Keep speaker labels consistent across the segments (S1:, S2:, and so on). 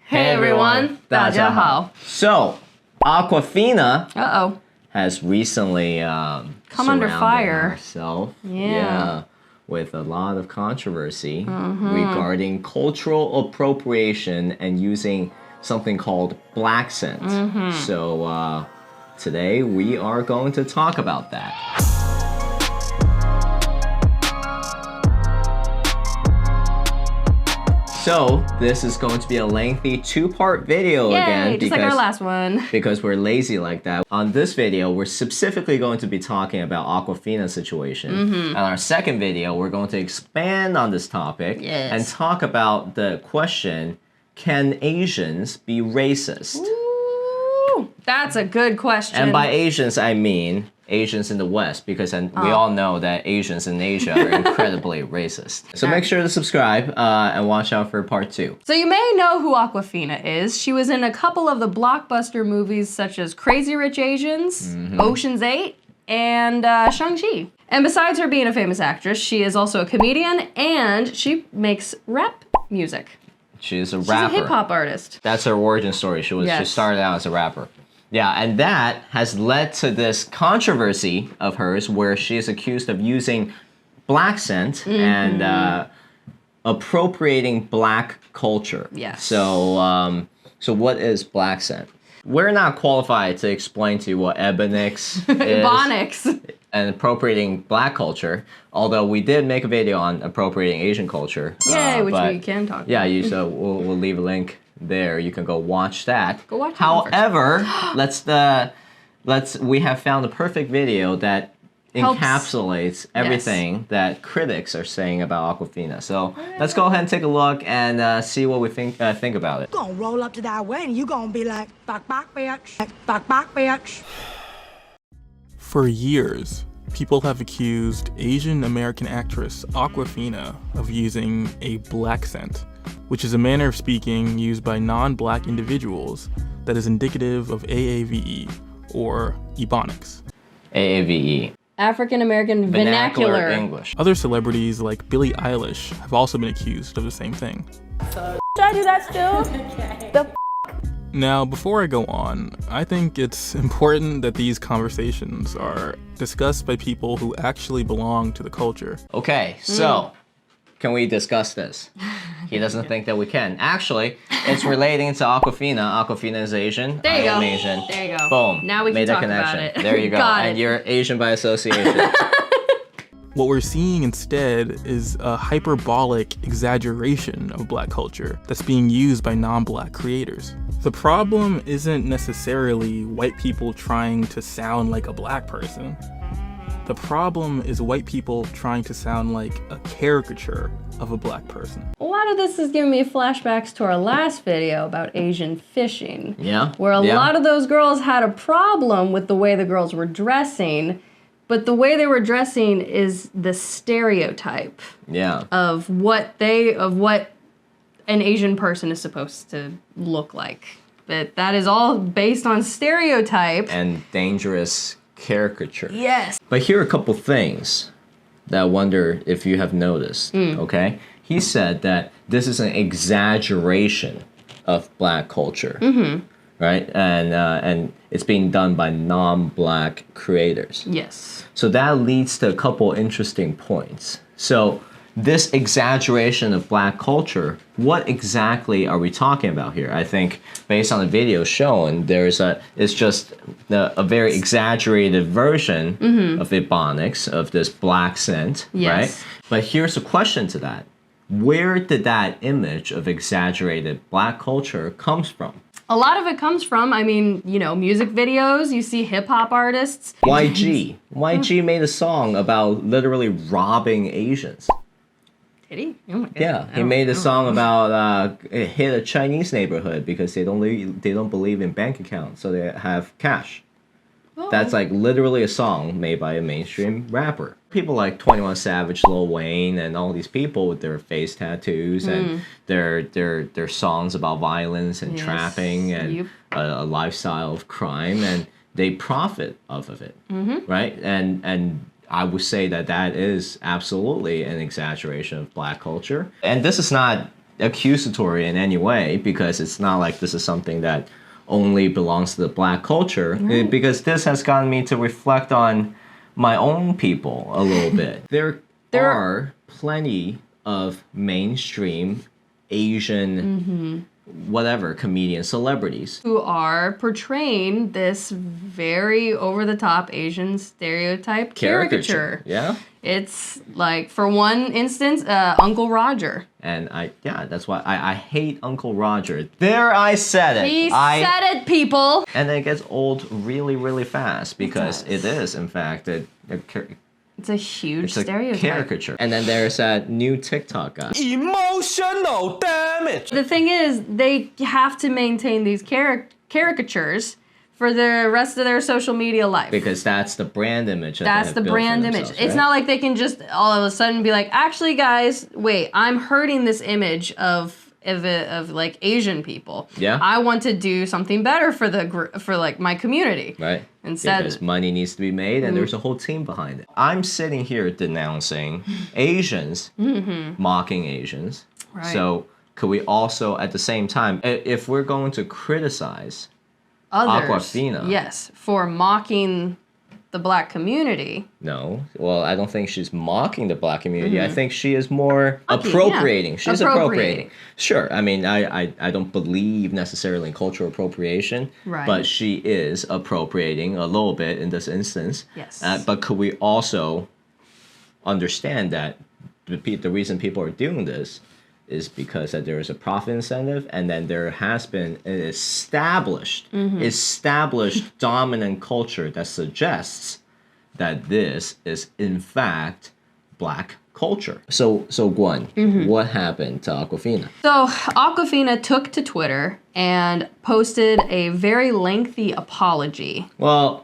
S1: Hey everyone, 大家好.
S2: So, Awkwafina
S1: Uh-oh.
S2: has recently
S1: come under fire
S2: herself,
S1: yeah,
S2: with a lot of controversy regarding cultural appropriation and using something called Blaccent. So, today we are going to talk about that. So, this is going to be a lengthy two-part video again.
S1: Just like our last one.
S2: Because we're lazy like that. On this video, we're specifically going to be talking about Awkwafina's situation. And our second video, we're going to expand on this topic and talk about the question, can Asians be racist?
S1: Ooh, that's a good question.
S2: And by Asians, I mean Asians in the West, because we all know that Asians in Asia are incredibly racist. So make sure to subscribe and watch out for part 2.
S1: So you may know who Awkwafina is. She was in a couple of the blockbuster movies such as Crazy Rich Asians, Ocean's 8, and Shang-Chi. And besides her being a famous actress, she is also a comedian and she makes rap music.
S2: She's a rapper.
S1: She's a hip-hop artist.
S2: That's her origin story. She started out as a rapper. Yeah, and that has led to this controversy of hers where she is accused of using Blaccent and appropriating black culture.
S1: Yes.
S2: So, so what is Blaccent? We're not qualified to explain to you what Ebonics is.
S1: Ebonics.
S2: And appropriating black culture, although we did make a video on appropriating Asian culture.
S1: Yay, which we can talk about.
S2: Yeah, so we'll leave a link there. You can go watch that.
S1: Go watch it.
S2: However, we have found a perfect video that encapsulates everything that critics are saying about Awkwafina. So let's go ahead and take a look and see what we think about it.
S3: You gonna roll up to that way and you gonna be like, back, bitch. Back, bitch.
S4: For years, people have accused Asian American actress Awkwafina of using a Blaccent, which is a manner of speaking used by non-black individuals that is indicative of AAVE, or Ebonics.
S2: AAVE.
S1: African American Vernacular
S2: English.
S4: Other celebrities like Billie Eilish have also been accused of the same thing.
S3: Should I do that still? Okay.
S4: Now, before I go on, I think it's important that these conversations are discussed by people who actually belong to the culture.
S2: Okay, so can we discuss this? He doesn't think that we can. Actually, it's relating to Awkwafina. Awkwafina is Asian.
S1: There you go.
S2: I am Asian.
S1: There you go.
S2: Boom.
S1: Now we can
S2: Made
S1: talk
S2: a connection.
S1: about it.
S2: There you go.
S1: Got
S2: And
S1: it.
S2: you're Asian by association.
S4: What we're seeing instead is a hyperbolic exaggeration of black culture that's being used by non-black creators. The problem isn't necessarily white people trying to sound like a black person. The problem is white people trying to sound like a caricature of a black person.
S1: A lot of this is giving me flashbacks to our last video about Asian fishing.
S2: Yeah.
S1: Where a lot of those girls had a problem with the way the girls were dressing, but the way they were dressing is the stereotype of what an Asian person is supposed to look like. But that is all based on stereotype.
S2: And dangerous caricature.
S1: Yes.
S2: But here are a couple things that I wonder if you have noticed, okay? He said that this is an exaggeration of black culture, right? And it's being done by non-black creators.
S1: Yes.
S2: So that leads to a couple interesting points. So this exaggeration of black culture, what exactly are we talking about here? I think based on the video shown, it's just a very exaggerated version of Ebonics, of this Blaccent, right? But here's a question to that. Where did that image of exaggerated black culture comes from?
S1: A lot of it comes from, I mean, you know, music videos. You see hip-hop artists.
S2: YG. YG made a song about literally robbing Asians.
S1: Did he? Oh my God.
S2: Yeah, he made a song about hit a Chinese neighborhood because they don't believe in bank accounts, so they have cash.
S1: Oh.
S2: That's like literally a song made by a mainstream rapper. People like 21 Savage, Lil Wayne, and all these people with their face tattoos and their songs about violence and trapping and a lifestyle of crime, and they profit off of it, right? And I would say that that is absolutely an exaggeration of black culture. And this is not accusatory in any way, because it's not like this is something that only belongs to the Black culture, because this has gotten me to reflect on my own people a little bit. There are plenty of mainstream Asian whatever comedian celebrities
S1: who are portraying this very over-the-top Asian stereotype caricature.
S2: Yeah.
S1: It's like, for one instance, Uncle Roger.
S2: And that's why I hate Uncle Roger. There, I said it.
S1: He said it, people.
S2: And then it gets old really, really fast, because it is, in fact,
S1: it's a huge stereotype.
S2: Caricature. And then there's that new TikTok guy.
S5: Emotional damage.
S1: The thing is, they have to maintain these caricatures for the rest of their social media life.
S2: Because that's the brand image.
S1: That's the brand image. Right? It's not like they can just all of a sudden be like, actually, guys, wait, I'm hurting this image of like Asian people.
S2: Yeah.
S1: I want to do something better for like my community.
S2: Right.
S1: Instead,
S2: because money needs to be made, and there's a whole team behind it. I'm sitting here denouncing Asians, mocking Asians.
S1: Right.
S2: So could we also, at the same time, if we're going to criticize
S1: others,
S2: Awkwafina,
S1: yes, for mocking the Black community.
S2: No. Well, I don't think she's mocking the Black community. I think she is more appropriating.
S1: Yeah.
S2: She's appropriating. Sure. I mean, I don't believe necessarily in cultural appropriation,
S1: right.
S2: But she is appropriating a little bit in this instance.
S1: Yes.
S2: But could we also understand that the reason people are doing this is because that there is a profit incentive, and then there has been an established dominant culture that suggests that this is in fact Black culture. So Gwynn, what happened to Awkwafina?
S1: So Awkwafina took to Twitter and posted a very lengthy apology.
S2: Well,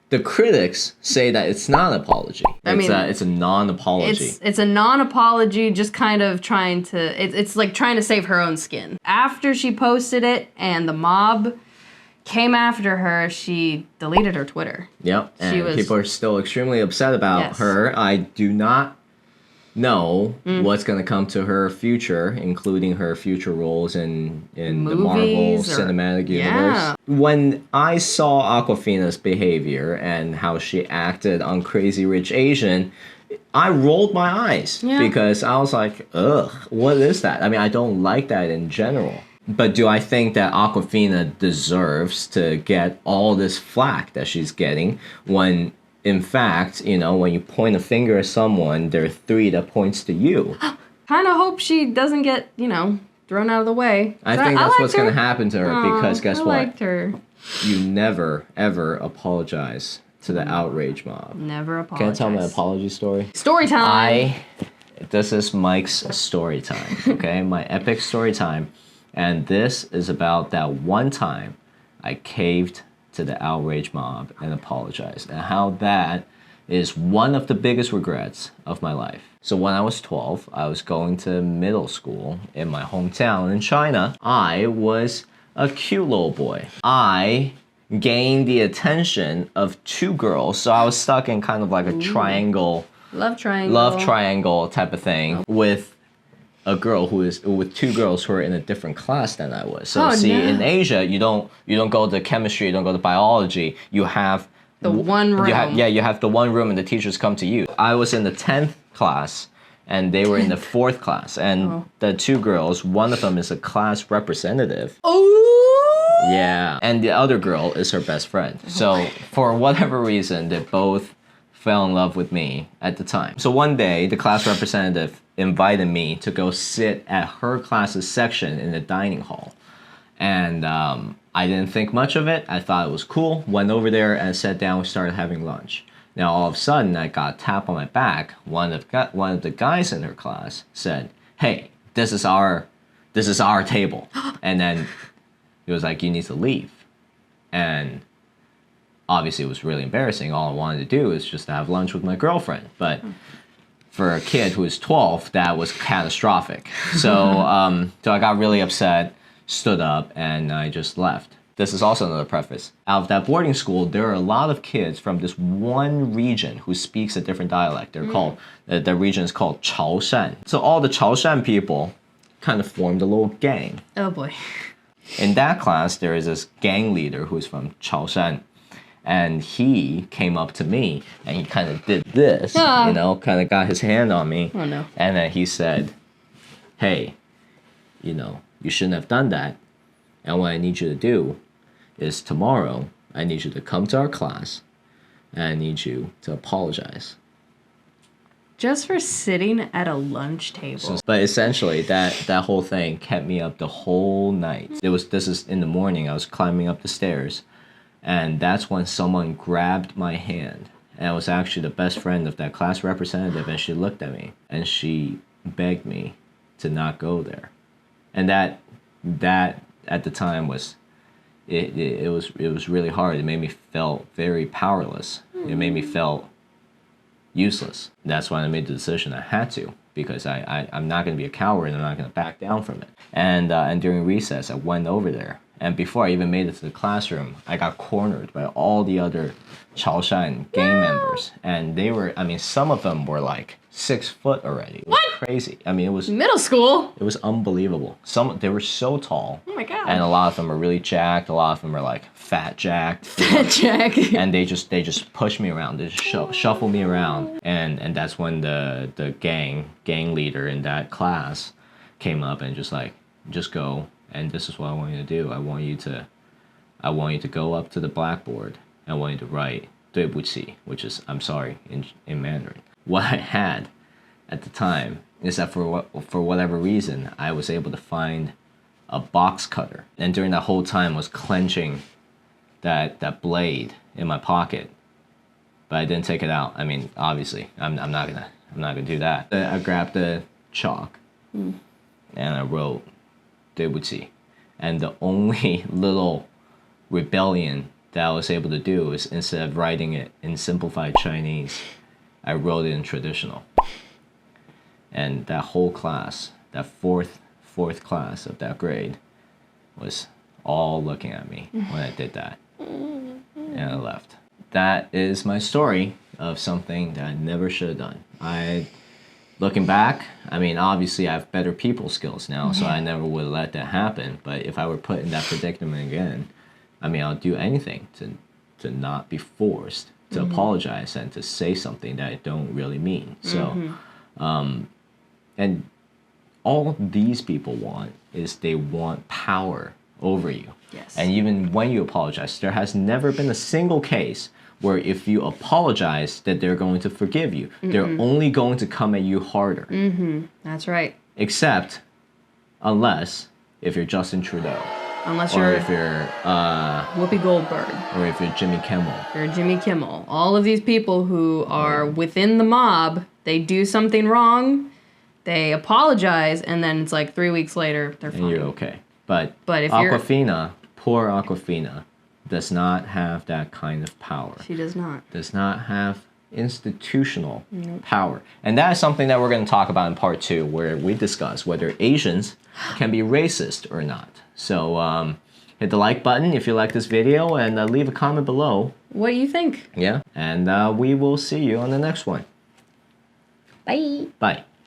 S2: the critics say that it's not an apology. It's a non-apology.
S1: It's a non-apology, just kind of trying to... It's like trying to save her own skin. After she posted it and the mob came after her, she deleted her Twitter.
S2: Yep, and people are still extremely upset about her. I do not know what's going to come to her future, including her future roles in the Marvel Cinematic Universe.
S1: Yeah.
S2: When I saw Awkwafina's behavior and how she acted on Crazy Rich Asian, I rolled my eyes because I was like, ugh, what is that? I mean, I don't like that in general. But do I think that Awkwafina deserves to get all this flack that she's getting when... In fact, when you point a finger at someone, there are three that points to you.
S1: Kind of hope she doesn't get, thrown out of the way.
S2: I think that's what's going to happen to her, because guess what?
S1: I liked her.
S2: You never, ever apologize to the outrage mob.
S1: Never apologize.
S2: Can I tell my apology story?
S1: Story time!
S2: This is Mike's story time, okay? My epic story time. And this is about that one time I caved to the outrage mob and apologized, and how that is one of the biggest regrets of my life. So when I was 12, I was going to middle school in my hometown in China. I was a cute little boy. I gained the attention of two girls, so I was stuck in kind of like a triangle,
S1: love
S2: triangle type of thing with a girl with two girls who are in a different class than I was. So in Asia, you don't go to chemistry, you don't go to biology. You have
S1: the one room.
S2: You have the one room, and the teachers come to you. I was in the 10th class, and they were in the 4th class. And the two girls, one of them is a class representative.
S1: Oh.
S2: Yeah, and the other girl is her best friend. So for whatever reason, they both fell in love with me at the time. So one day, the class representative invited me to go sit at her class's section in the dining hall. And I didn't think much of it. I thought it was cool. Went over there and sat down and started having lunch. Now, all of a sudden, I got a tap on my back. One of the guys in her class said, "Hey, this is our table." And then he was like, "You need to leave." And obviously, it was really embarrassing. All I wanted to do is just to have lunch with my girlfriend. But for a kid who was 12, that was catastrophic. So, so I got really upset, stood up, and I just left. This is also another preface. Out of that boarding school, there are a lot of kids from this one region who speaks a different dialect. They're called, the region is called Chaoshan. So all the Chaoshan people kind of formed a little gang.
S1: Oh boy.
S2: In that class, there is this gang leader who's from Chaoshan. And he came up to me and he kind of did this, you know, kind of got his hand on me.
S1: Oh no.
S2: And then he said, hey, you know, you shouldn't have done that. And what I need you to do is tomorrow, I need you to come to our class and I need you to apologize.
S1: Just for sitting at a lunch table.
S2: But essentially, that whole thing kept me up the whole night. This is in the morning, I was climbing up the stairs. And that's when someone grabbed my hand. And it was actually the best friend of that class representative. And she looked at me and she begged me to not go there. And that at the time was, it was really hard. It made me feel very powerless. It made me feel useless. That's why I made the decision I had to. Because I'm not going to be a coward. I'm not going to back down from it. And during recess, I went over there. And before I even made it to the classroom, I got cornered by all the other Chaoshan gang members. And they were, I mean, some of them were like 6 foot already. It was crazy. I mean, it was...
S1: Middle school?
S2: It was unbelievable. They were so tall.
S1: Oh my god.
S2: And a lot of them were really jacked. A lot of them were like fat jacked.
S1: Fat jack.
S2: And they just pushed me around. They just shuffled me around. And that's when the gang leader in that class came up and just go. And this is what I want you to do. I want you to go up to the blackboard. I want you to write 对不起, which is I'm sorry in Mandarin. What I had at the time is that for whatever reason, I was able to find a box cutter. And during that whole time, I was clenching that blade in my pocket. But I didn't take it out. I mean, obviously, I'm not gonna do that. I grabbed the chalk and I wrote 对不起. And the only little rebellion that I was able to do is instead of writing it in simplified Chinese, I wrote it in traditional. And that whole class, that fourth class of that grade, was all looking at me when I did that. And I left. That is my story of something that I never should have done. Looking back, I mean, obviously I have better people skills now, so I never would have let that happen. But if I were put in that predicament again, I mean, I'll do anything to not be forced to apologize and to say something that I don't really mean. So, and all these people want is they want power over you.
S1: Yes.
S2: And even when you apologize, there has never been a single case where if you apologize that they're going to forgive you. They're only going to come at you harder.
S1: That's right.
S2: Except unless if you're Justin Trudeau.
S1: Unless
S2: or
S1: you're...
S2: if you're...
S1: Whoopi Goldberg.
S2: Or if you're Jimmy Kimmel.
S1: If you're Jimmy Kimmel. All of these people who are within the mob, they do something wrong, they apologize, and then it's like 3 weeks later, they're fine.
S2: And you're okay. But
S1: if
S2: Awkwafina, poor Awkwafina, does not have that kind of power.
S1: She does not.
S2: Does not have institutional power. And that is something that we're going to talk about in part 2, where we discuss whether Asians can be racist or not. So hit the like button if you like this video and leave a comment below.
S1: What do you think?
S2: Yeah. And we will see you on the next one.
S1: Bye.
S2: Bye.